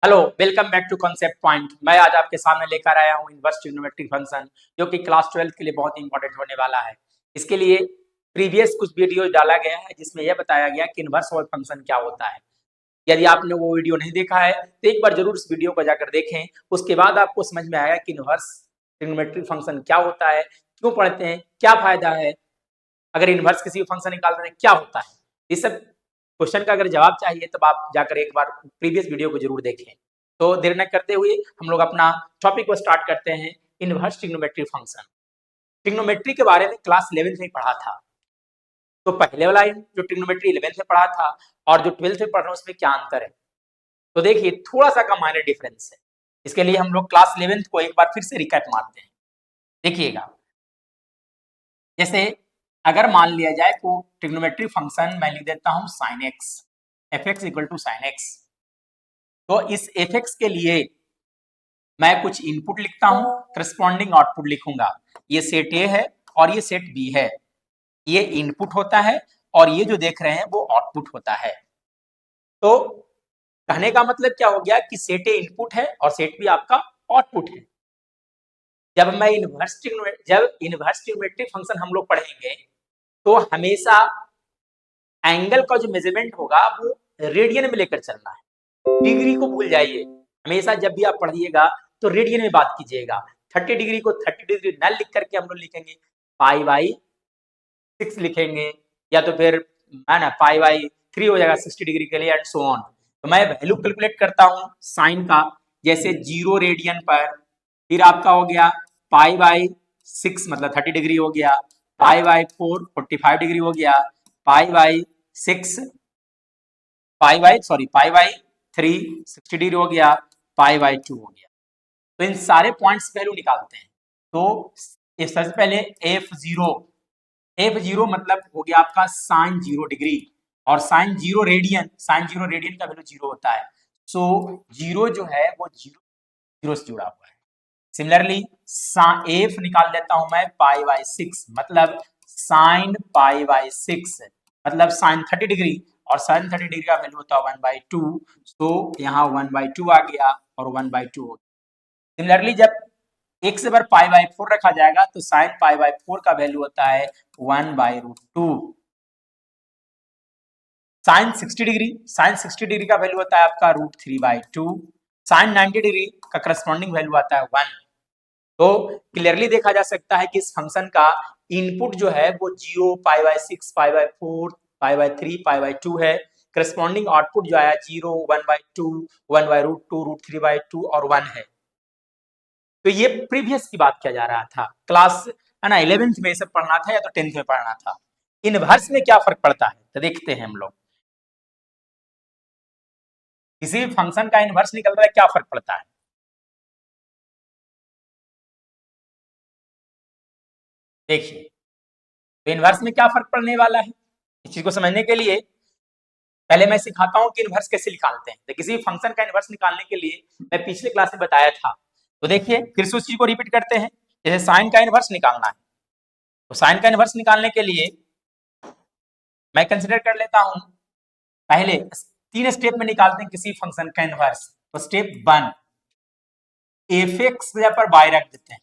Hello, welcome back to concept point. मैं आज आपके सामने लेकर आया हूँ इनवर्स ट्रिग्नोमेट्रिक फंक्शन, जो कि क्लास 12 के लिए बहुत ही इंपॉर्टेंट होने वाला है। इसके लिए प्रीवियस कुछ वीडियो डाला गया है जिसमें यह बताया गया कि इनवर्स ऑफ फंक्शन क्या होता है। यदि आपने वो वीडियो नहीं देखा है तो एक बार जरूर इस वीडियो को जाकर देखें। उसके बाद आपको समझ में आएगा कि इनवर्स ट्रिग्नोमेट्रिक फंक्शन क्या होता है, क्यों पढ़ते हैं, क्या फायदा है, अगर इनवर्स किसी फंक्शन निकालते हैं क्या होता है। इस सब क्वेश्चन का अगर जवाब चाहिए तब आप जाकर एक बार प्रीवियस वीडियो को जरूर देखें। तो देर न करते हुए हम लोग अपना टॉपिक को स्टार्ट करते हैं। Inverse trigonometry function. ट्रिग्नोमेट्री के बारे में क्लास 11 में पढ़ा था। तो पहले वाला जो ट्रिग्नोमेट्री 11 में पढ़ा था और जो 12th में पढ़ रहे हैं उसमें क्या अंतर है, तो देखिए थोड़ा सा का माइनर डिफरेंस है। इसके लिए हम लोग क्लास 11 को एक बार फिर से रिकैप मारते हैं। देखिएगा, जैसे अगर मान लिया जाए तो ट्रिग्नोमेट्री फंक्शन मैं लिख देता हूं sine x, f x equal to sine x. तो इस एफ एक्स के लिए मैं कुछ इनपुट लिखता हूं, करस्पॉन्डिंग आउटपुट लिखूंगा। ये सेट ए है और ये सेट बी है। ये इनपुट होता है और ये जो देख रहे हैं वो आउटपुट होता है। तो कहने का मतलब क्या हो गया कि सेट ए इनपुट है और सेट बी आपका आउटपुट है। जब इनवर्स ट्रिग्नोमेट्रिक फंक्शन हम लोग पढ़ेंगे तो हमेशा एंगल का जो मेजरमेंट होगा वो रेडियन में लेकर चलना है। डिग्री को भूल जाइए। हमेशा जब भी आप पढ़िएगा तो रेडियन में बात कीजिएगा। 30 डिग्री को 30 डिग्री न लिख करके हम लोग लिखेंगे पाई बाई 6 लिखेंगे, या तो फिर है ना पाई बाई 3 हो जाएगा 60 डिग्री के लिए एंड सो ऑन। तो मैं वैल्यू कैलकुलेट करता हूँ साइन का, जैसे 0 रेडियन पर, फिर आपका हो गया पाई बाई 6 मतलब 30 डिग्री हो गया, पाई बाई 4 45 डिग्री हो गया, pi by 6 pi by 3 60 degree हो गया, पाई बाई 2 हो गया। तो इन सारे पॉइंट्स वैल्यू निकालते हैं। तो सबसे पहले एफ जीरो मतलब हो गया आपका साइन 0 डिग्री, और साइन 0 रेडियन, का वैल्यू 0 होता है। सो 0 जो है वो 0 से जुड़ा हुआ है। सिमिलरली एफ निकाल लेता हूं मैं पाई बाई 6, मतलब साइन पाई बाई 6 मतलब साइन 30 डिग्री, और साइन 30 डिग्री का वैल्यू होता है 1/2। तो यहाँ 1/2 आ गया और 1/2 हो गया। सिमिलरली जब एक से बार पाई बाई 4 रखा जाएगा तो साइन पाई बाई 4 का वैल्यू होता है 1/√2। साइन 60 डिग्री का वैल्यू होता है आपका √3/2। साइन 90 डिग्री का करस्पॉन्डिंग वैल्यू आता है 1। तो क्लियरली देखा जा सकता है कि इस फंक्शन का इनपुट जो है वो 0 pi by 6 pi by 4 pi by 3 pi by 2 है। करस्पॉन्डिंग आउटपुट जो आया 0 1/2 1/√2 √3/2 और 1 है। तो ये प्रीवियस की बात किया जा रहा था, क्लास है ना 11th में सब पढ़ना था या तो 10th में पढ़ना था। इनवर्स में क्या फर्क पड़ता है तो देखते हैं हम लोग। किसी भी फंक्शन का इनवर्स निकल रहा है, क्या फर्क पड़ता है। देखिए, तो इनवर्स में क्या फर्क पड़ने वाला है, इस चीज को समझने के लिए पहले मैं सिखाता हूं कि इनवर्स कैसे निकालते हैं। तो किसी फंक्शन का इनवर्स निकालने के लिए मैं पिछले क्लास में बताया था। तो देखिए फिर से उस चीज को रिपीट करते हैं। जैसे साइन का इनवर्स निकालना है, तो साइन का इनवर्स निकालने के लिए मैं कंसिडर कर लेता हूं, पहले 3 स्टेप में निकालते हैं किसी फंक्शन का इनवर्स। तो स्टेप 1, एफ एक्स की जगह पर बाई रख देते हैं।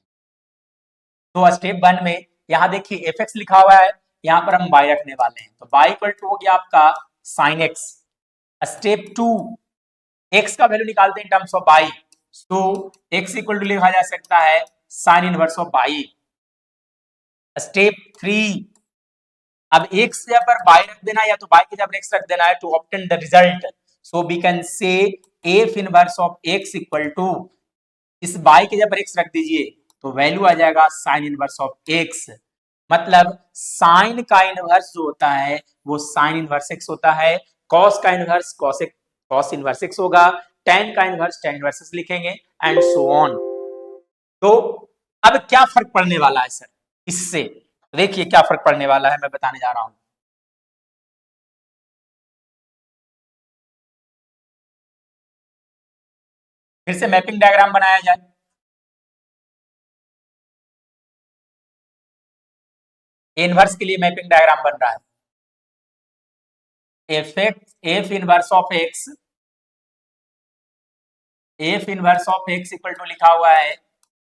तो स्टेप 1 में यहाँ देखिए एफ एक्स लिखा हुआ है, यहाँ पर हम बाई रखने वाले हैं। तो बाई इक्वल टू हो गया आपका साइन एक्स। स्टेप 2, एक्स का वैल्यू निकालते हैं इन टर्म्स ऑफ बाई। तो एक्स इक्वल टू लिखा जा सकता है sine inverse of by. Step 3, अब एक्स के पर बाई रख देना या तो बाई की जगह एक्स रख देना है to obtain the result. So we can say f inverse of x equal to, इस बाई की जगह पर एक्स रख दीजिए तो वैल्यू आ जाएगा साइन इनवर्स ऑफ एक्स। मतलब साइन का इनवर्स जो होता है वो साइन इनवर्स एक्स होता है, कॉस का इनवर्स कॉस इनवर्स एक्स होगा, टेन का इनवर्स टेन इनवर्स एक्स लिखेंगे एंड सो ऑन। तो अब क्या फर्क पड़ने वाला है सर इससे, देखिए क्या फर्क पड़ने वाला है मैं बताने जा रहा हूं। फिर से मैपिंग डायग्राम बनाया जाए। इनवर्स के लिए मैपिंग डायग्राम बन रहा है। F inverse of x f inverse of x equal to लिखा हुआ है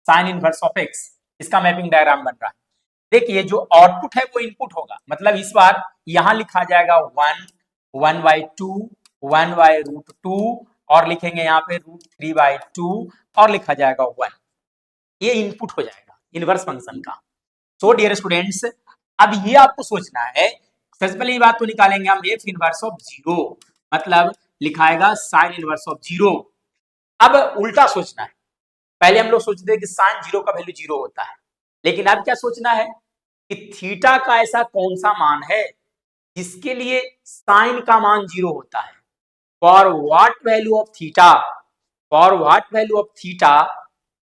साइन इनवर्स ऑफ एक्स, इसका मैपिंग डायग्राम बन रहा है। देखिए जो आउटपुट है वो इनपुट होगा, मतलब इस बार यहां लिखा जाएगा 1/2 1/√2 और लिखेंगे यहाँ पे √3/2 और लिखा जाएगा 1, ये इनपुट हो जाएगा इनवर्स फंक्शन का। सो डियर स्टूडेंट्स, अब ये आपको सोचना है, सबसे पहले ये बात तो निकालेंगे हम एफ इनवर्स ऑफ 0, मतलब लिखाएगा साइन इनवर्स ऑफ 0। अब उल्टा सोचना है, पहले हम लोग सोचते हैं कि साइन 0 का वैल्यू 0 होता है, लेकिन अब क्या सोचना है कि थीटा का ऐसा कौन सा मान है जिसके लिए साइन का मान 0 होता है। For what value of theta, for what value of theta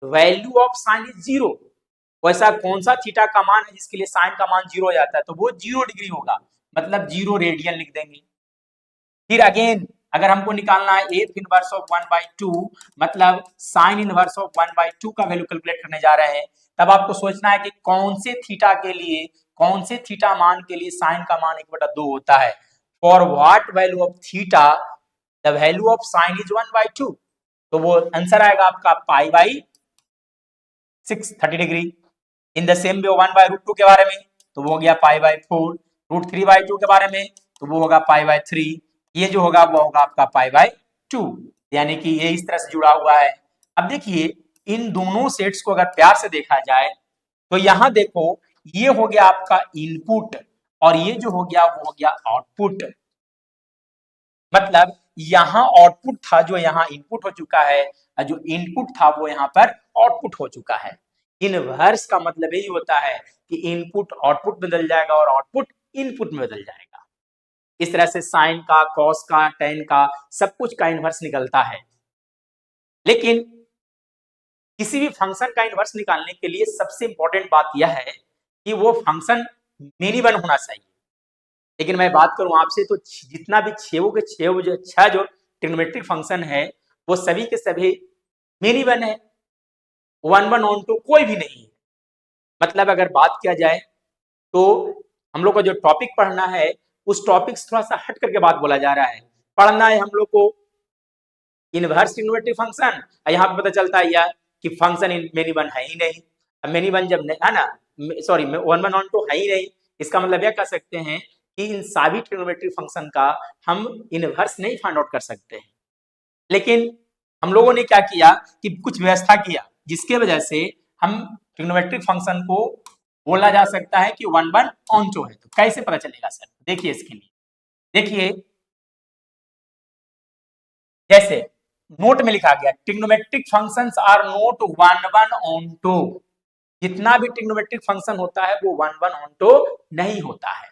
value of sine is 0, वैसा कौन सा थीटा का मान है जिसके लिए साइन का मान 0 हो जाता है, तो वो 0 डिग्री होगा, मतलब 0 रेडियन लिख देंगे। फिर अगेन अगर हमको निकालना है एफ इनवर्स ऑफ 1/2, मतलब साइन इनवर्स ऑफ 1/2 का वैल्यू कैलकुलेट करने जा रहे हैं, तब आपको सोचना है कि कौन से थीटा के लिए, कौन से थीटा मान के लिए साइन का मान 1/2 होता है। For what value of theta the value of sine is 1/2, तो वो आंसर आएगा आपका π/6 30 degree. In the same way 1/√2 के बारे में तो वो हो गया π/4, √3/2 के बारे में तो वो होगा π/3, ये जो होगा वो होगा आपका π/2, यानी कि ये इस तरह से जुड़ा हुआ है। अब देखिए इन दोनों सेट्स को अगर प्यार से देखा जाए तो यहां देखो ये हो गया आपका इनपुट और ये जो हो गया वो हो गया आउटपुट, मतलब यहां आउटपुट था जो यहां इनपुट हो चुका है, और जो इनपुट था वो यहां पर आउटपुट हो चुका है। इनवर्स का मतलब यही होता है कि इनपुट आउटपुट में बदल जाएगा और आउटपुट इनपुट में बदल जाएगा। इस तरह से साइन का, कॉस का, टेन का, सब कुछ का इनवर्स निकलता है। लेकिन किसी भी फंक्शन का इनवर्स निकालने के लिए सबसे इंपॉर्टेंट बात यह है कि वो फंक्शन मेनी वन होना चाहिए। लेकिन मैं बात करूं आपसे तो जितना भी छह जो ट्रिग्नोमेट्रिक फंक्शन है वो सभी के सभी मेनी वन है, 1/1 ऑन टू कोई भी नहीं है। मतलब अगर बात किया जाए तो हम लोग को जो टॉपिक पढ़ना है उस टॉपिक से थोड़ा सा हट करके बात बोला जा रहा है। पढ़ना है हम लोग को इनवर्स ट्रिग्नोमेट्रिक फंक्शन, यहाँ पे पता चलता है यार कि फंक्शन मेनी वन है ही नहीं। अब मेनी वन जब है ना, सॉरी 1/1 ऑन टू है ही नहीं, इसका मतलब यह कह सकते हैं कि इन सभी ट्रिग्नोमेट्रिक फंक्शन का हम इनवर्स नहीं फाइंड आउट कर सकते हैं। लेकिन हम लोगों ने क्या किया कि कुछ व्यवस्था किया जिसके वजह से हम ट्रिग्नोमेट्रिक फंक्शन को बोला जा सकता है कि 1/1 ऑन टू है। तो कैसे पता चलेगा सर, देखिए इसके लिए देखिए जैसे नोट में लिखा गया trigonometric functions are not 1/1 onto, जितना भी ट्रिग्नोमेट्रिक फंक्शन होता है वो 1/1 ऑन टू नहीं होता है।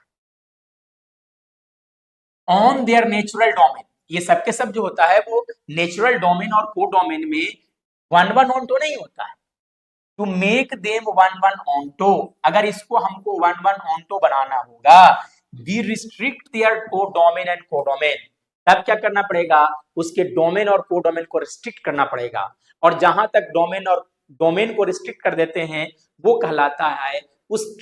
ऑन देयर नेचुरल डोमेन, ये सबके सब जो होता है वो नेचुरल डोमेन और को डोमेन में 1/1 ऑन टू नहीं होता है। To make them 1/1 onto, अगर इसको हमको 1/1 ऑन टू बनाना होगा, we restrict their codomain and codomain, तब क्या करना पड़ेगा, उसके डोमेन और को डोमेन को रिस्ट्रिक्ट करना पड़ेगा। और जहां तक डोमेन और डोमेन को रिस्ट्रिक्ट कर देते हैं वो कहलाता है उस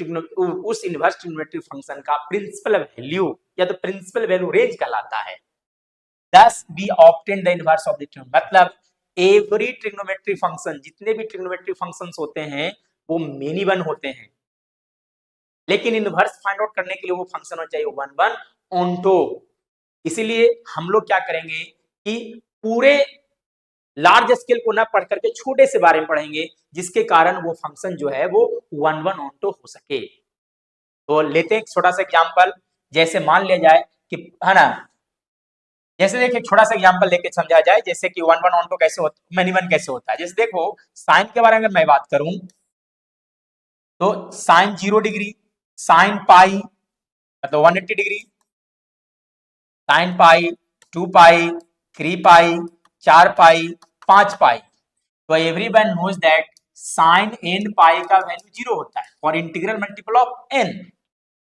इनवर्स ट्रिग्नोमेट्रिक फंक्शन का प्रिंसिपल वैल्यू या तो प्रिंसिपल वैल्यू रेंज कहलाता है। Thus we obtain the inverse of the trigonometry, मतलब एवरी ट्रिग्नोमेट्रिक फंक्शन, जितने भी ट्रिग्नोमेट्रिक फंक्शंस होते हैं वो मेनी वन होते हैं, लेकिन इनवर्स फाइंड आउट करने के लिए वो फंक्शन होना चाहिए 1/1 ऑन टू। इसीलिए हम लोग क्या करेंगे कि पूरे लार्ज स्केल को ना पढ़ करके छोटे से बारे में पढ़ेंगे जिसके कारण वो फंक्शन जो है वो 1/1 ऑन टू हो सके। तो लेते हैं एक छोटा सा एग्जाम्पल, जैसे मान लिया जाए कि है ना, जैसे देखिए छोटा सा एग्जांपल लेके समझा जाए, जैसे कि 1/1 ऑन टू कैसे होता है, मेनी वन कैसे होता है। जैसे देखो साइन के बारे में अगर मैं बात करूं तो साइन 0 डिग्री, साइन पाई मतलब 180 डिग्री, साइन पाई 2 पाई 3 पाई 4 पाई 5 पाई। तो everyone knows that sine n pi का वैल्यू 0 होता है for integral multiple of n,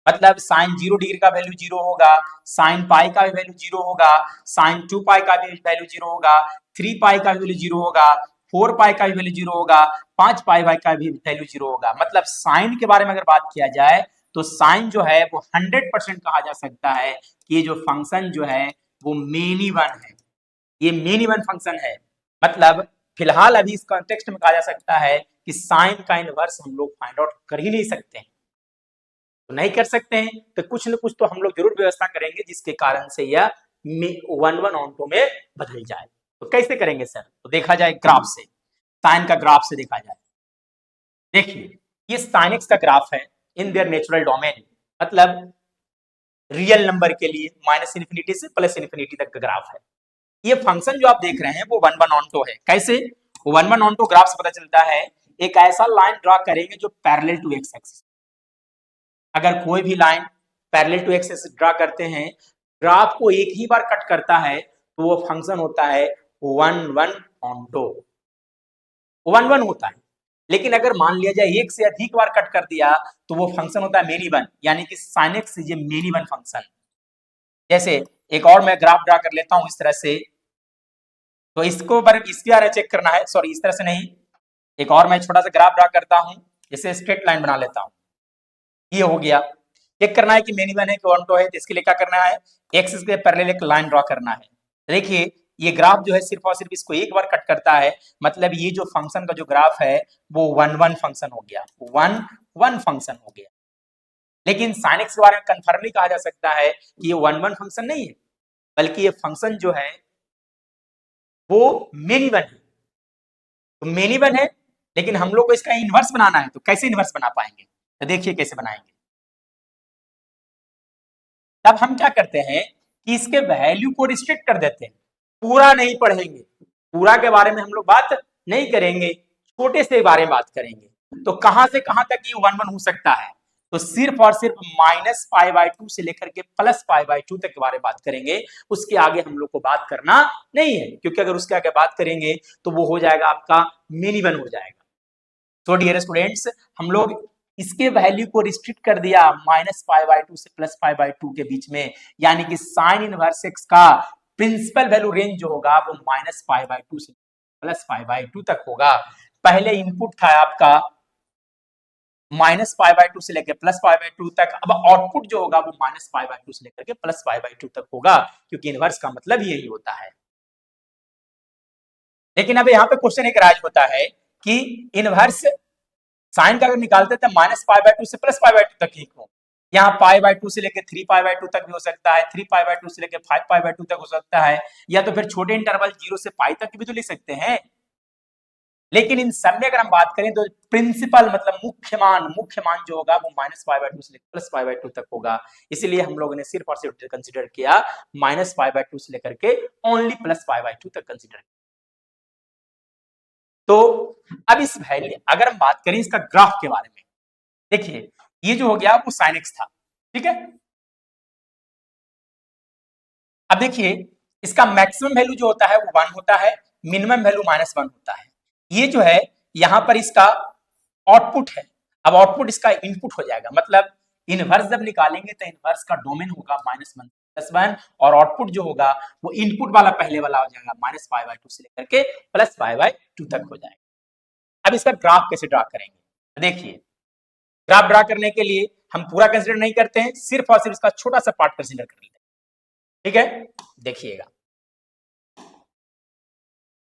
मतलब साइन 0 डिग्री का वैल्यू 0 होगा, साइन पाई का भी वैल्यू 0 होगा, साइन 2 पाई का भी वैल्यू 0 होगा, 3 पाई का भी वैल्यू 0 होगा, 4 पाई का भी वैल्यू 0 होगा, 5 पाई का भी वैल्यू 0 होगा। मतलब साइन के बारे में अगर बात किया जाए तो साइन जो है वो 100% कहा जा सकता है कि ये जो फंक्शन जो है वो मेनी वन है, ये मेनी वन फंक्शन है। मतलब फिलहाल अभी इस कॉन्टेक्स्ट में कहा जा सकता है कि साइन का इनवर्स हम लोग फाइंड आउट कर ही नहीं सकते हैं। तो नहीं कर सकते हैं तो कुछ न कुछ तो हम लोग जरूर व्यवस्था करेंगे जिसके कारण से यह 1 ऑन 2 में बदल जाए। तो कैसे करेंगे सर? तो देखा जाए ग्राफ से, साइन का ग्राफ से देखा जाए। देखिए ये साइन एक्स का ग्राफ है इन देयर नेचुरल डोमेन, मतलब रियल नंबर के लिए माइनस इन्फिनिटी से प्लस इन्फिनिटी तक का ग्राफ है। ये फंक्शन जो आप देख रहे हैं वो 1 ऑन 2 है। कैसे? 1 ऑन 2 ग्राफ से पता चलता है, एक ऐसा लाइन ड्रॉ करेंगे जो पैरेलल टू एक्स एक्सिस। अगर कोई भी line parallel to x axis draw करते हैं, ग्राफ को एक ही बार कट करता है तो वो फंक्शन होता है 1 ऑन 2, 1 होता है। लेकिन अगर मान लिया जाए एक से अधिक बार कट कर दिया तो वो फंक्शन होता है मेनी वन, यानी कि sine x is a many one function. जैसे एक और मैं ग्राफ ड्रा कर लेता हूं इस तरह से, तो इसको पर इसके बारे चेक करना है, सॉरी इस तरह से नहीं, एक और मैं छोटा सा ग्राफ ड्रा करता हूं, जैसे स्ट्रेट लाइन बना लेता हूं, ये हो गया। चेक करना है कि मेनी वन है कि 1 2 है, तो इसके लिए क्या करना है, एक्स के पैरेलल एक लाइन ड्रॉ करना है। देखिए ये ग्राफ जो है सिर्फ और सिर्फ इसको एक बार कट करता है, मतलब ये जो फंक्शन का जो ग्राफ है वो 1 फंक्शन हो गया, 1 फंक्शन हो गया। लेकिन साइन एक्स के बारे में कंफर्मली कहा जा सकता है कि ये 1 फंक्शन नहीं है, बल्कि ये फंक्शन जो है वो मेनी वन है। तो मेनी वन है, लेकिन हम लोग को इसका इनवर्स बनाना है, तो कैसे इनवर्स बना पाएंगे? तो देखिए कैसे बनाएंगे। तब हम क्या करते हैं कि इसके वैल्यू को रिस्ट्रिक्ट कर देते हैं, पूरा नहीं पढ़ेंगे, पूरा के बारे में हम लोग बात नहीं करेंगे, छोटे से बारे में बात करेंगे। तो कहां से कहां तक ये 1 हो सकता है? तो सिर्फ और सिर्फ -π/2 से लेकर के +π/2 तक के बारे में बात करेंगे। उसके आगे हम लोग को बात करना नहीं है, क्योंकि अगर उसके आगे बात करेंगे तो वो हो जाएगा आपका मेनी वन हो जाएगा। तो डियर स्टूडेंट्स, हम लोग इसके वैल्यू को रिस्ट्रिक्ट कर दिया -π/2 से +π/2 के बीच में, यानी कि साइन इनवर्स एक्स का प्रिंसिपल वैल्यू रेंज जो होगा वो -π/2 से +π/2 तक होगा। पहले इनपुट था आपका -π/2 से लेकर +π/2 तक, अब आउटपुट जो होगा वो -π/2 से लेकर के +π/2 तक होगा, क्योंकि इनवर्स का मतलब यही होता है। लेकिन अब यहाँ पे क्वेश्चन एक राज होता है कि इनवर्स साइन का अगर निकालते तो -π/2 से +π/2 तक ही क्यों? यहाँ π/2 से लेकर 3π/2 तक भी हो सकता है, 3π/2 से लेकर 5π/2 तक हो सकता है, या तो फिर छोटे इंटरवल 0 से π तक भी तो लिख सकते हैं। लेकिन इन सब में अगर हम बात करें तो प्रिंसिपल मतलब मुख्य मान जो होगा वो -π/2 से लेकर +π/2 तक होगा। इसलिए हम लोगों ने सिर्फ और सिर्फ कंसिडर किया -π/2 से लेकर के ओनली +π/2 तक कंसिडर किया। तो अब इस वैल्यू अगर हम बात करें इसका ग्राफ के बारे में, देखिए ये जो हो गया वो साइन एक्स था, ठीक है। अब देखिए इसका मैक्सिमम वैल्यू जो होता है वो 1 होता है, मिनिमम वैल्यू -1 होता है। ये जो है यहां पर इसका आउटपुट है, अब आउटपुट इसका इनपुट हो जाएगा, मतलब इनवर्स जब निकालेंगे तो इनवर्स का डोमेन होगा -1 +1 और आउटपुट जो होगा वो इनपुट वाला पहले वाला हो जाएगा -π/2 से लेकर के +π/2 तक हो जाएगा। अब इसका ग्राफ कैसे ड्रा करेंगे? देखिए ग्राफ ड्रा करने के लिए हम पूरा कंसीडर नहीं करते हैं, सिर्फ और सिर्फ इसका छोटा सा पार्ट कंसीडर कर लेते हैं, ठीक है। देखिएगा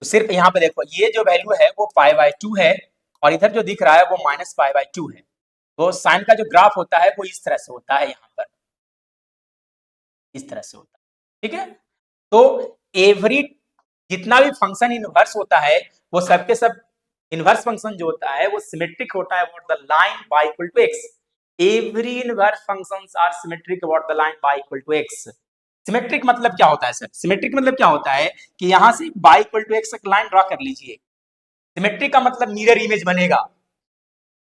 तो सिर्फ यहाँ पे देखो ये जो वैल्यू है वो π/2 है और इधर जो दिख रहा है वो -π/2 है। तो साइन का जो ग्राफ होता है वो इस तरह से होता है, यहाँ पर इस तरह से होता है, ठीक है। तो एवरी जितना भी फंक्शन इनवर्स होता है वो सबके सब इनवर्स फंक्शन जो होता है वो सिमेट्रिक होता है about the line y equal to x। Every inverse functions are symmetric about the line y equal to x। Symmetric मतलब क्या होता है सर? सिमेट्रिक मतलब क्या होता है कि यहां से y इक्वल टू x एक लाइन ड्रॉ कर लीजिए। सिमेट्रिक का मतलब मिरर इमेज बनेगा,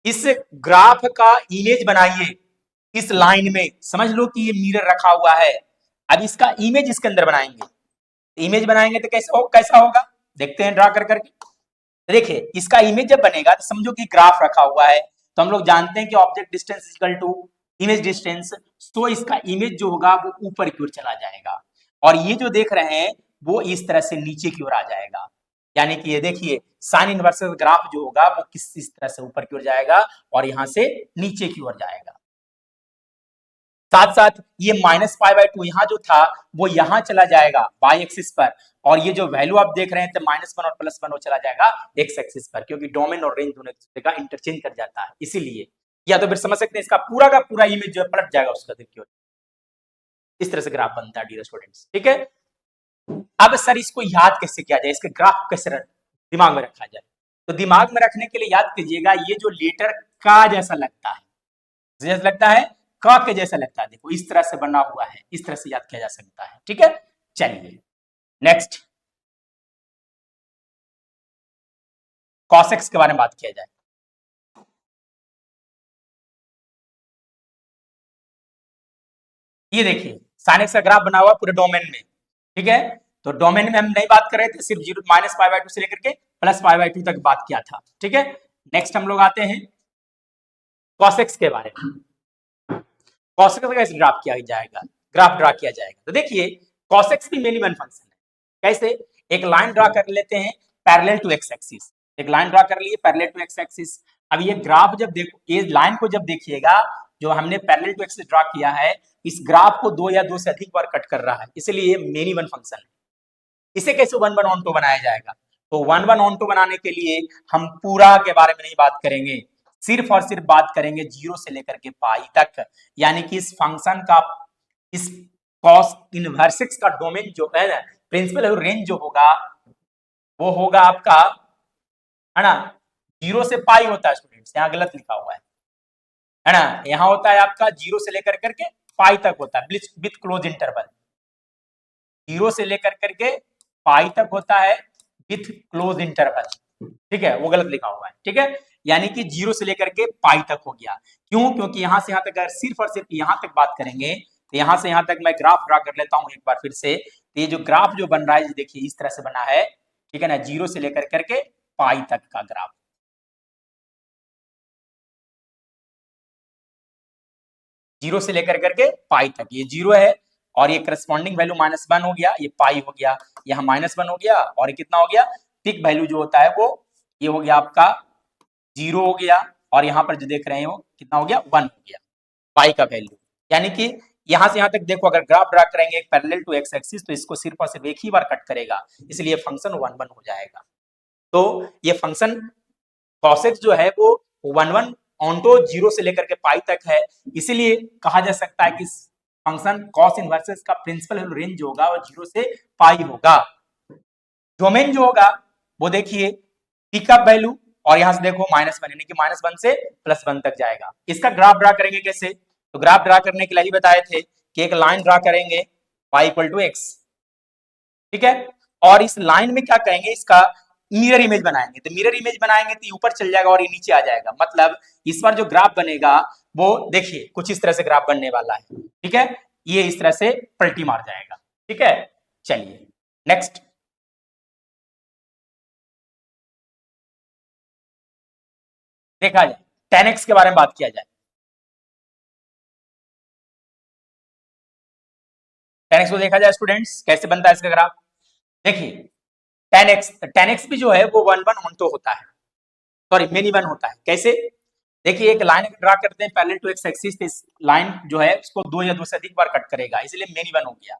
इस ग्राफ का इमेज बनाइए इस लाइन में, समझ लो कि ये मिरर रखा हुआ है। अब इसका इमेज इसके अंदर बनाएंगे, इमेज बनाएंगे तो कैसा होगा देखते हैं ड्रा कर करके। देखिए इसका इमेज जब बनेगा तो समझो कि ग्राफ रखा हुआ है, तो हम लोग जानते हैं कि object distance equal to image distance, तो इसका इमेज जो होगा वो ऊपर की ओर चला जाएगा और ये जो देख रहे हैं वो इस तरह से नीचे की ओर आ जाएगा। यानी कि ये देखिए साइन इनवर्स ग्राफ जो होगा वो इस तरह से ऊपर की ओर जाएगा और यहां से नीचे की ओर जाएगा। साथ साथ ये -π/2 यहाँ जो था वो यहाँ चला जाएगा y एक्सिस पर, और ये जो वैल्यू आप देख रहे हैं -1 और +1 वो चला जाएगा x एक्सिस पर, क्योंकि डोमेन और रेंज दोनों एक दूसरे का इंटरचेंज कर जाता है इसीलिए। या तो फिर समझ सकते हैं इसका पूरा का पूरा इमेज जो है पलट जाएगा उसका, देखिए इस तरह से ग्राफ बनता है डियर स्टूडेंट्स, ठीक है। अब सर इसको याद कैसे किया जाए, इसके ग्राफ कैसे दिमाग में रखा जाए, तो दिमाग में रखने के लिए याद कीजिएगा ये जो लेटर का जैसा लगता है, जैसा लगता है क के जैसा लगता है, देखो इस तरह से बना हुआ है, इस तरह से याद किया जा सकता है, ठीक है। चलिए नेक्स्ट कॉसेक्स के बारे में बात किया जाए। ये देखिए साइन एक्स का ग्राफ बना हुआ पूरे डोमेन में, ठीक है। तो डोमेन में हम नहीं बात कर रहे थे, सिर्फ -π/2 से लेकर के +π/2 तक बात किया था, ठीक है। नेक्स्ट हम लोग आते हैं कॉसेक्स के बारे में। कॉसेक्स का कैसे ग्राफ किया जाएगा, ग्राफ ड्रा किया जाएगा, तो देखिए कॉसेक्स भी मिनिमम फंक्शन है। कैसे, एक लाइन ड्रा कर लेते हैं पैरेलल टू एक्स एक्सिस, एक लाइन ड्रा कर लिए पैरेलल टू एक्स एक्सिस। अब ये ग्राफ जब देखो, ये लाइन को जब देखिएगा जो हमने पैरेलल टू एक्सिस ड्रा किया है, इस ग्राफ को 2 या 2 से अधिक बार कट कर रहा है, इसलिए ये मेनी वन फंक्शन है। इसे कैसे 1/1 बनाया जाएगा, तो 1/1 बनाने के लिए हम पूरा के बारे में नहीं बात करेंगे, सिर्फ और सिर्फ बात करेंगे 0 से लेकर के पाई तक, यानी कि इस फंक्शन का, इस कॉस इनवर्सिक्स का डोमेन जो है ना, प्रिंसिपल रेंज जो होगा वो होगा आपका, है ना, 0 से पाई होता है स्टूडेंट्स, यहाँ गलत लिखा हुआ है ना, यहाँ होता है आपका 0 से लेकर करके पाई तक होता है विथ क्लोज इंटरवल, 0 से लेकर करके पाई तक होता है विथ क्लोज इंटरवल, ठीक है, वो गलत लिखा हुआ है, ठीक है। यानी कि 0 से लेकर के पाई तक हो गया, क्यों, क्योंकि यहां से यहां तक अगर सिर्फ और सिर्फ यहां तक बात करेंगे, तो यहां से यहां तक मैं ग्राफ ड्रा कर लेता हूं एक बार फिर से। तो ये जो ग्राफ जो बन रहा है देखिए इस तरह से बना है, ठीक है ना, 0 से लेकर करके पाई तक का ग्राफ, 0 से लेकर करके पाई तक, ये 0 है और ये करस्पॉन्डिंग वैल्यू -1 हो गया, ये पाई हो गया, यहाँ -1 हो गया, और ये कितना हो गया, पिक वैल्यू जो होता है वो ये हो गया आपका 0 हो गया, और यहाँ पर जो देख रहे हैं वो कितना हो गया, 1 हो गया पाई का वैल्यू। यानी कि यहां से यहां तक देखो, अगर ग्राफ ड्रा करेंगे एक पैरेलल टू एक्स एक्सिस, तो इसको सिर्फ और सिर्फ एक ही बार कट करेगा, इसलिए फंक्शन 1/1 हो जाएगा। तो ये फंक्शन कॉसेक्स जो है वो 1/1 ऑन्टो 0 से लेकर के पाई तक है, इसीलिए कहा जा सकता है कि फंक्शन कॉस इनवर्सेस का प्रिंसिपल रेंज जो होगा वो 0 से पाई होगा। डोमेन जो होगा वो देखिए पिकअप वैल्यू, और यहां से देखो -1 यानी कि -1 से +1 तक जाएगा। इसका ग्राफ ड्रा करेंगे कैसे, तो ग्राफ ड्रा करने के लिए ही बताए थे कि एक लाइन ड्रा करेंगे y = x, ठीक है, और इस लाइन में क्या करेंगे, इसका मिरर इमेज बनाएंगे, तो मिरर इमेज बनाएंगे तो ऊपर चल जाएगा और ये नीचे आ जाएगा, मतलब इस बार जो ग्राफ बनेगा वो देखिए कुछ इस तरह से ग्राफ बनने वाला है, ठीक है, ये इस तरह से पलटी मार जाएगा, ठीक है। चलिए नेक्स्ट देखा जाए tan x के बारे में बात किया जाए। tan x को देखा जाए स्टूडेंट्स कैसे बनता है इसका ग्राफ, देखिए tan x भी जो है वो 1/1 ऑन्टो होता है, सॉरी मेनी वन होता है। कैसे, देखिए एक लाइन ड्रा करते हैं पैरेलल टू एक्स एक्सिस, इस लाइन जो है उसको 2 या 2 से अधिक बार कट करेगा, इसलिए मेनी वन हो गया।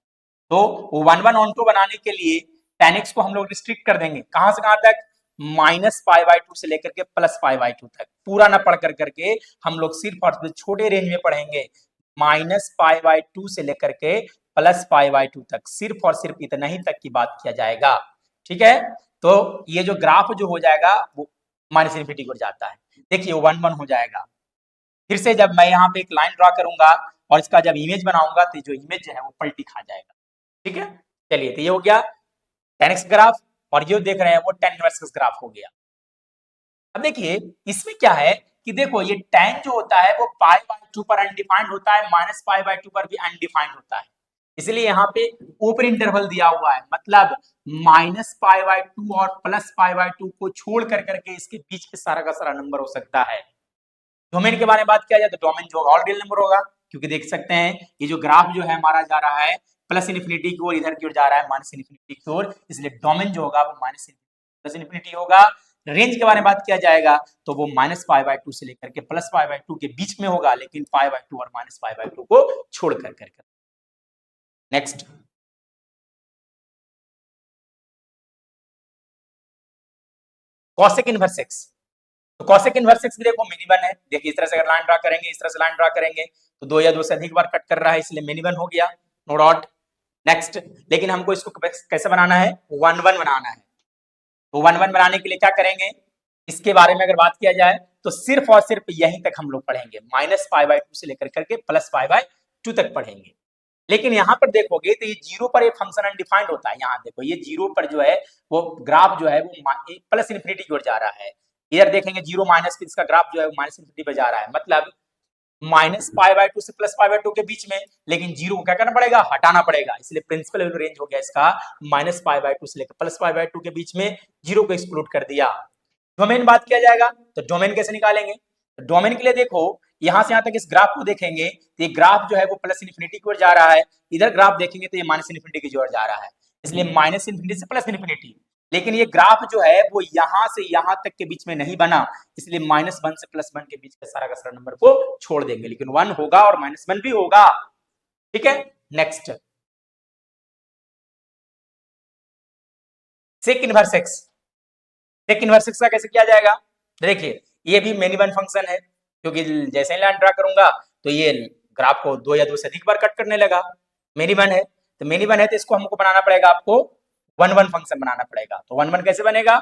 तो 1/1 ऑन्टो बनाने के लिए tan x को हम लोग रिस्ट्रिक्ट कर देंगे, कहां से कहां तक, -π/2 से लेकर के +π/2 तक, पूरा ना पढ़ कर करके हम लोग सिर्फ और छोटे रेंज में पढ़ेंगे, -π/2 से लेकर के +π/2 तक, सिर्फ और सिर्फ इतना ही तक की बात किया जाएगा, ठीक है। तो ये जो ग्राफ जो हो जाएगा वो -∞ को जाता है, देखिए 1/1 हो जाएगा। फिर से जब मैं यहाँ पे एक लाइन ड्रा करूंगा और इसका जब इमेज बनाऊंगा तो जो इमेज है वो पलटी खा जाएगा, ठीक है। चलिए तो ये हो गया tan x ग्राफ, और जो देख रहे हैं वो tan इनवर्स ग्राफ हो गया। अब देखिए इसमें क्या है कि देखो ये tan जो होता है वो π/2 पर अनडिफाइंड होता है, -π/2 पर भी अनडिफाइंड होता है, इसलिए यहाँ पे ऊपर इंटरवल दिया हुआ है, मतलब -π/2 और +π/2 को छोड़ कर करके इसके बीच के सारा का सारा नंबर हो सकता है। डोमेन के बारे में बात किया जाए तो डोमेन जो ऑल रियल नंबर होगा, क्योंकि देख सकते हैं ये जो ग्राफ जो है हमारा जा रहा है +∞ की ओर, इधर की ओर जा रहा है -∞ की ओर, इसलिए डोमेन जो होगा वो -∞ होगा। रेंज के बारे में बात किया जाएगा तो वो -π/2 से लेकर के +π/2 के बीच में होगा, लेकिन π/2 और -π/2 को छोड़ कर नेक्स्ट कॉसेक इनवर्स एक्स। तो कॉसेक इनवर्स एक्स भी देखो मिनी वन है। देखिए इस तरह से अगर लाइन ड्रा करेंगे, इस तरह से लाइन ड्रा करेंगे तो 2 या 2 से अधिक बार कट कर रहा है, इसलिए मिनी वन हो गया, नो डाउट। नेक्स्ट, लेकिन हमको इसको कैसे बनाना है, 1-1 बनाना है। तो 1-1 बनाने के लिए क्या करेंगे, इसके बारे में अगर बात किया जाए तो सिर्फ और सिर्फ यहीं तक हम लोग पढ़ेंगे, -π/2 से लेकर करके +π/2 तक पढ़ेंगे। लेकिन यहाँ पर देखोगे तो ये जीरो पर ये फंक्शन अनडिफाइंड होता है। यहाँ देखो ये जीरो पर जो है वो ग्राफ जो है वो प्लस इन्फिनिटी की ओर जा रहा है। इधर देखेंगे जीरो माइनस इसका ग्राफ जो है माइनस इन्फिनिटी पर जा रहा है, मतलब -π/2 से +π/2 के बीच में। लेकिन जीरो को क्या करना पड़ेगा, हटाना पड़ेगा, इसलिए प्रिंसिपल वैल्यू रेंज हो गया इसका -π/2 से लेकर +π/2 के बीच में, जीरो को एक्सक्लूड कर दिया। डोमेन बात किया जाएगा तो डोमेन कैसे निकालेंगे, तो डोमेन के लिए देखो यहां से यहां तक इस ग्राफ को देखेंगे तो ये ग्राफ जो है वो प्लस इन्फिनिटी की ओर जा रहा है, इधर ग्राफ देखेंगे तो ये माइनस इन्फिनिटी की ओर जा रहा है, इसलिए माइनस इन्फिनिटी से प्लस इन्फिनिटी। लेकिन ये ग्राफ जो है वो यहां से यहां तक के बीच में नहीं बना, इसलिए -1 से +1 के बीच का सारा नंबर को छोड़ देंगे, लेकिन 1 होगा और -1 भी होगा। ठीक है, next sec inverse x. Sec inverse x का कैसे किया जाएगा, देखिए ये भी मेनी वन फंक्शन है, क्योंकि जैसे ही लाइन ड्रा करूंगा तो ये ग्राफ को 2 या 2 से अधिक बार कट करने लगा, मेनी वन है। तो मेनी वन है तो इसको हमको बनाना पड़ेगा, आपको 1-1 फंक्शन बनाना पड़ेगा। तो 1-1 कैसे बनेगा,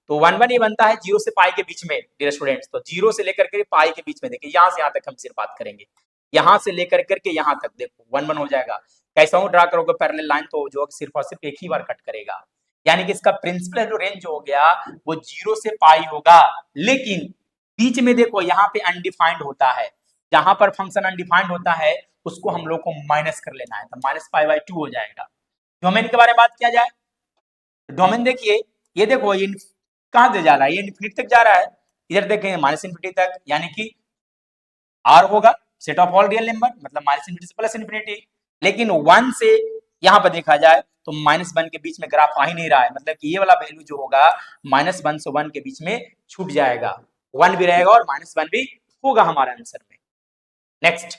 तो 1-1 ये बनता है 0 से पाई के बीच में डियर स्टूडेंट्स। तो 0 से लेकर के पाई के बीच में, देखिए यहां से यहां तक हम सिर्फ बात करेंगे, यहां से लेकर करके यहां तक देखो 1-1 हो जाएगा। कैसा हूं ड्रा करोगे पैरेलल लाइन तो जो सिर्फ और सिर्फ एक ही बार कट करेगा, यानी कि इसका प्रिंसिपल जो रेंज हो गया वो 0 से पाई होगा। लेकिन बीच में देखो यहाँ पे अनडिफाइंड होता है, जहां पर फंक्शन अनडिफाइंड होता है उसको हम लोग को माइनस कर लेना है, तो -π/2 हो जाएगा। डोमेन के बारे में बात किया जाए, डोमेन देखिए ये देखो ये कहां से जा रहा है, ये इन्फिनिटी तक जा रहा है, इधर देखेंगे माइनस इन्फिनिटी तक, यानी कि आर होगा set of all real number, मतलब माइनस इन्फिनिटी से प्लस इन्फिनिटी। लेकिन 1 से यहां पर देखा जाए तो -1 के बीच में ग्राफ आ ही नहीं रहा है, मतलब कि ये वाला वैल्यू जो होगा -1 से 1 के बीच में छूट जाएगा, 1 भी रहेगा और -1 भी होगा हमारे आंसर में। नेक्स्ट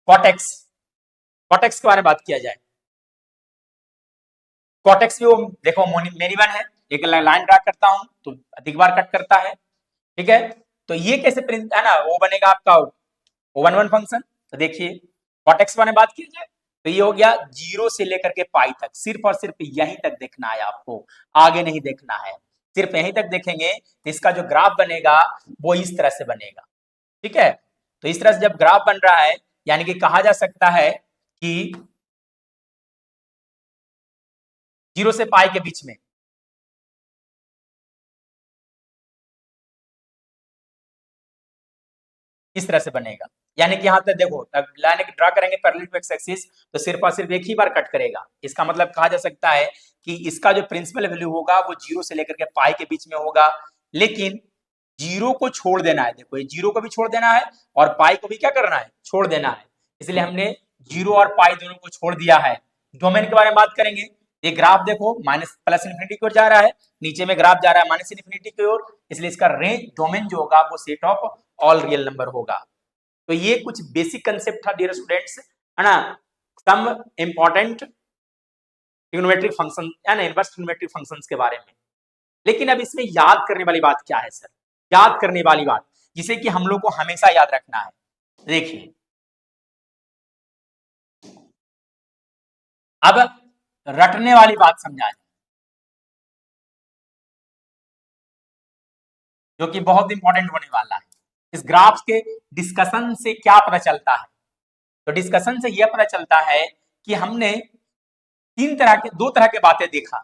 कॉटेक्स, कॉटेक्स के बारे में बात किया जाए, कॉटेक्स भी वो देखो मेनी वन है, एक लाइन ड्रा करता हूं तो अधिक बार कट करता है। ठीक है, तो ये कैसे प्रिंट है ना, वो बनेगा आपका 1-1 फंक्शन। तो देखिए कॉटेक्स बारे में बात की जाए तो ये हो गया 0 से लेकर के पाई तक, सिर्फ और सिर्फ यहीं तक देखना है आपको, आगे नहीं देखना है, सिर्फ यहीं तक देखेंगे तो इसका जो ग्राफ बनेगा वो इस तरह से बनेगा। ठीक है, तो इस तरह से जब ग्राफ बन रहा है यानी कि कहा जा सकता है कि 0 से पाई के बीच में इस तरह से बनेगा, यानी कि यहां तक देखो लाइन ड्रा करेंगे पैरेलल टू एक्स एक्सिस तो सिर्फ और सिर्फ एक ही बार कट करेगा। इसका मतलब कहा जा सकता है कि इसका जो प्रिंसिपल वैल्यू होगा वो 0 से लेकर के पाई के बीच में होगा, लेकिन 0 को छोड़ देना है, देखो ये 0 को भी छोड़ देना है और पाई को भी क्या करना है, छोड़ देना है, इसलिए हमने 0 और पाई दोनों को छोड़ दिया है। डोमेन के बारे में बात करेंगे, ये ग्राफ देखो प्लस इन्फिनिटी की ओर जा रहा है, नीचे में ग्राफ जा रहा है माइनस इन्फिनिटी की ओर, इसलिए इसका रेंज डोमेन जो होगा वो set of all real number होगा। तो ये कुछ बेसिक कंसेप्ट था डियर स्टूडेंट्स, है ना, सम इंपॉर्टेंट ट्रिग्नोमेट्रिक फंक्शन या ना इनवर्स ट्रिग्नोमेट्रिक फंक्शंस के बारे में। लेकिन अब इसमें याद करने वाली बात क्या है सर, याद करने वाली बात जिसे कि हम लोग को हमेशा याद रखना है, देखिए अब रटने वाली बात समझा जाए जो कि बहुत इंपॉर्टेंट होने वाला है। इस ग्राफ के डिस्कशन से क्या पता चलता है, तो डिस्कशन से यह पता चलता है कि हमने दो तरह के बातें देखा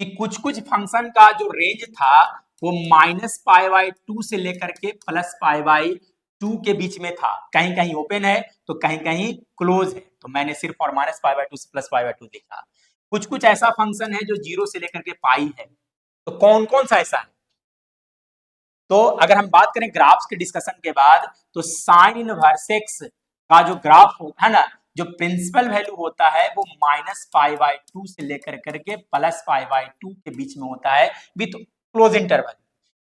कि कुछ कुछ फंक्शन का जो रेंज था वो -π/2 से लेकर के +π/2 के बीच में था, कहीं कहीं ओपन है तो कहीं कहीं क्लोज है, तो मैंने सिर्फ और -π/2 से +π/2 देखा। कुछ कुछ ऐसा फंक्शन है जो 0 से लेकर के पाई है, तो कौन कौन सा ऐसा है, तो अगर हम बात करें ग्राफ्स के डिस्कशन के बाद तो साइन इनवर्स एक्स का जो ग्राफ है ना, जो प्रिंसिपल वैल्यू होता है वो -π/2 से लेकर करके +π/2 के बीच में होता है विथ क्लोज इंटरवल,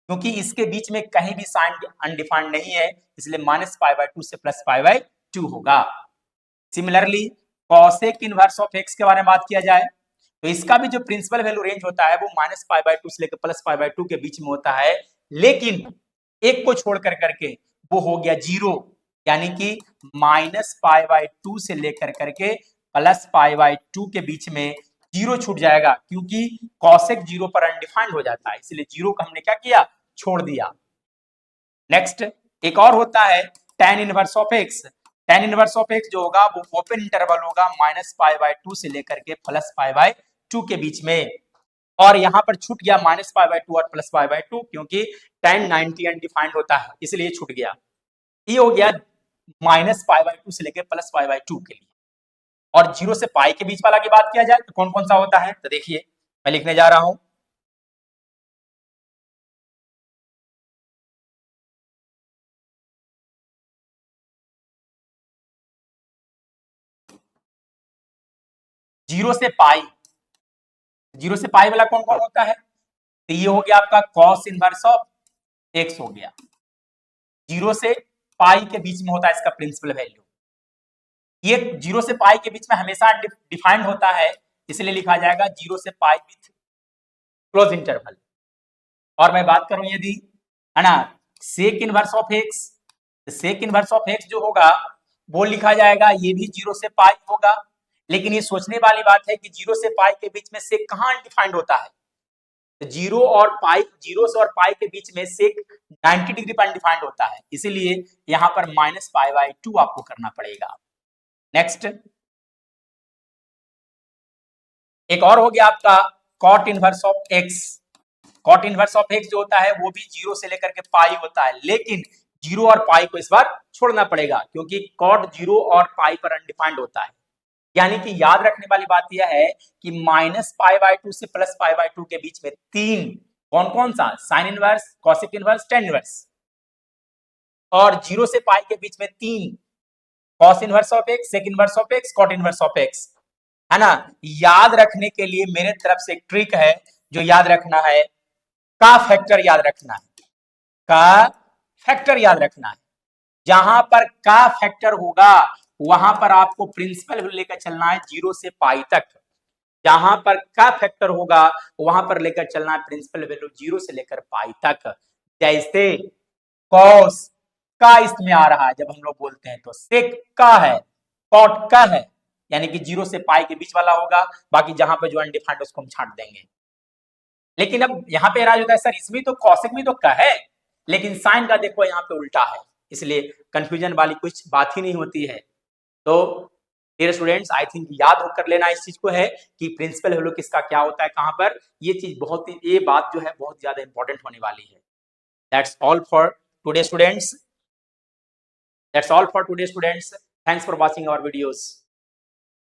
क्योंकि इसके बीच में कहीं भी साइन अनडिफाइंड नहीं है, इसलिए -π/2 से +π/2 होगा। Similarly cosec inverse of x के बारे में बात किया जाए तो इसका भी जो प्रिंसिपल वैल्यू रेंज होता है वो -π/2 से लेकर +π/2 के बीच में होता है, लेकिन एक को छोड़ कर करके वो हो गया 0, यानी कि -π/2 से लेकर करके +π/2 के बीच में 0 छूट जाएगा, क्योंकि कॉसेक 0 पर अनडिफाइंड हो जाता है, इसलिए 0 को हमने क्या किया, छोड़ दिया। नेक्स्ट एक और होता है tan inverse of x। tan inverse of x जो होगा वो ओपन इंटरवल होगा -π/2 से लेकर के +π/2 के बीच में, और यहां पर छूट गया -π/2 और +π/2, क्योंकि tan 90 अनडिफाइंड होता है, इसलिए छूट गया। ये हो गया -π/2 से लेकर +π/2 के लिए। और 0 से पाई के बीच वाला की बात किया जाए तो कौन कौन सा होता है, तो देखिए मैं लिखने जा रहा हूं। जीरो से पाई वाला कौन कौन होता है, तो ये हो गया आपका कॉस इनवर्स ऑफ x हो गया। 0 से पाई के बीच में होता है इसका प्रिंसिपल वैल्यू। ये 0 से पाई के बीच में हमेशा डिफाइंड होता है, इसलिए लिखा जाएगा 0 से पाई विथ क्लोज इंटरवल। और मैं बात करूं यदि, है ना, sec inverse of x, sec inverse of x जो होगा वो लिखा जाएगा, ये भी 0 से पाई होगा, लेकिन ये सोचने वाली बात है कि 0 से पाई के बीच में सेक कहां अनडिफाइंड होता है, तो 0 से और पाई के बीच में सेक 90 डिग्री पर अनडिफाइंड होता है, इसीलिए यहां पर -π/2 आपको करना पड़ेगा। नेक्स्ट एक और हो गया आपका cot inverse of x। Cot inverse of x जो होता है वो भी 0 से लेकर के पाई होता है, लेकिन 0 और पाई को इस बार छोड़ना पड़ेगा, क्योंकि कॉट 0 और पाई पर अनडिफाइंड होता है। यानी कि याद रखने वाली बात यह है कि -π/2 से +π/2 के बीच में 3 कौन कौन सा, sine inverse, cosec inverse, tan inverse, और 0 से पाई के बीच में 3 cos inverse of x, sec inverse of x, cot inverse of x, है ना। याद रखने के लिए मेरे तरफ से एक ट्रिक है, जो याद रखना है, का फैक्टर याद रखना है, का फैक्टर याद रखना है। जहां पर का फैक्टर होगा वहां पर आपको प्रिंसिपल वैल्यू लेकर चलना है 0 से पाई तक। जहां पर का फैक्टर होगा वहां पर लेकर चलना है प्रिंसिपल वैल्यू 0 से लेकर पाई तक। जैसे कॉस का इसमें आ रहा है, जब हम लोग बोलते हैं तो सेक का है, कॉट का है, यानी कि 0 से पाई के बीच वाला होगा, बाकी जहां पर जो अनडिफाइंड उसको हम छांट देंगे। लेकिन अब यहाँ पे राज होता है, सर इसमें तो कॉसेक में तो का है, लेकिन साइन का देखो यहाँ पे उल्टा है, इसलिए कंफ्यूजन वाली कुछ बात ही नहीं होती है। तो डियर स्टूडेंट्स, आई थिंक याद होकर लेना इस चीज को है कि प्रिंसिपल वैल्यू किसका क्या होता है, कहां पर, ये चीज बहुत ही, ये बात जो है बहुत ज्यादा इंपॉर्टेंट होने वाली है। That's all for today students, that's all for today students, thanks for watching our videos.